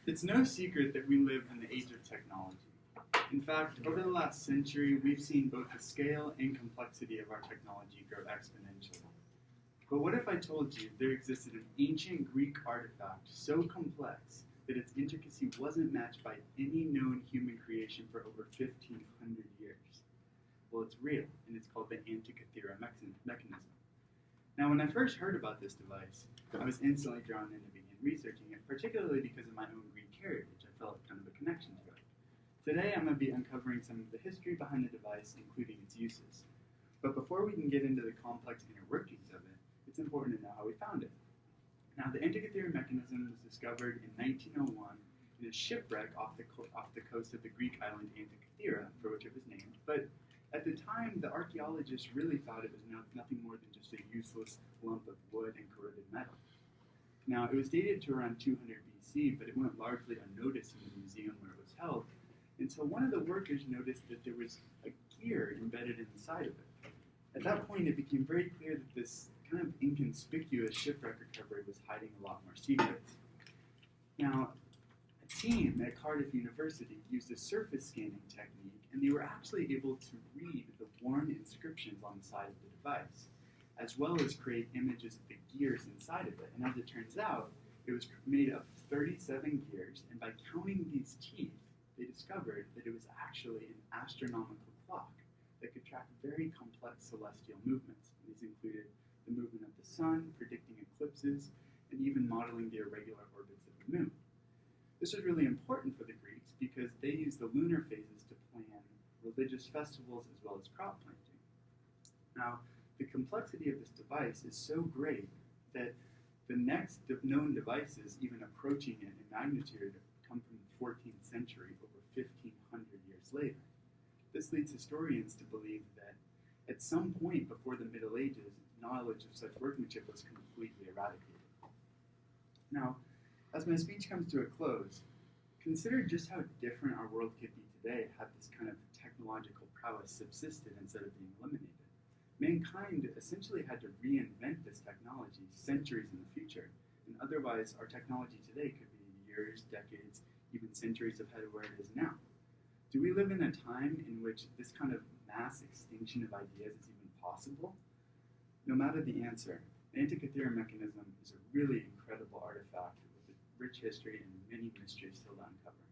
It's no secret that we live in the age of technology. In fact, over the last century, we've seen both the scale and complexity of our technology grow exponentially. But what if I told you there existed an ancient Greek artifact so complex that its intricacy wasn't matched by any known human creation for over 1,500 years? Well, it's real, and it's called the Antikythera mechanism. Now, when I first heard about this device, I was instantly drawn in to begin researching it, particularly because of my own Greek heritage. I felt kind of a connection to it. Today, I'm going to be uncovering some of the history behind the device, including its uses. But before we can get into the complex inner workings of it, it's important to know how we found it. Now, the Antikythera mechanism was discovered in 1901 in a shipwreck off the coast of the Greek island Antikythera, for which it was named. But at the time, the archaeologists really thought it was nothing more than just a useless lump of wood and corroded metal. Now, it was dated to around 200 BC, but it went largely unnoticed in the museum where it was held, until one of the workers noticed that there was a gear embedded inside of it. At that point, it became very clear that this kind of inconspicuous shipwreck recovery was hiding a lot more secrets. Now, a team at Cardiff University used a surface scanning technique, and they were actually able to read the worn inscriptions on the side of the device, as well as create images of the gears inside of it. And as it turns out, it was made of 37 gears, and by counting these teeth, they discovered that it was actually an astronomical clock that could track very complex celestial movements. These included the movement of the sun, predicting eclipses, and even modeling the irregular orbits of the moon. This was really important for the Greeks because they used the lunar phases to plan religious festivals as well as crop planting. Now, the complexity of this device is so great that the next known devices, even approaching it in magnitude, come from the 14th century, over 1,500 years later. This leads historians to believe that at some point before the Middle Ages, knowledge of such workmanship was completely eradicated. Now, as my speech comes to a close, consider just how different our world could be today had this kind of technological prowess subsisted instead of being eliminated. Mankind essentially had to reinvent this technology centuries in the future, and otherwise our technology today could be years, decades, even centuries ahead of where it is now. Do we live in a time in which this kind of mass extinction of ideas is even possible? No matter the answer, the Antikythera mechanism is a really incredible artifact with a rich history and many mysteries still to uncover.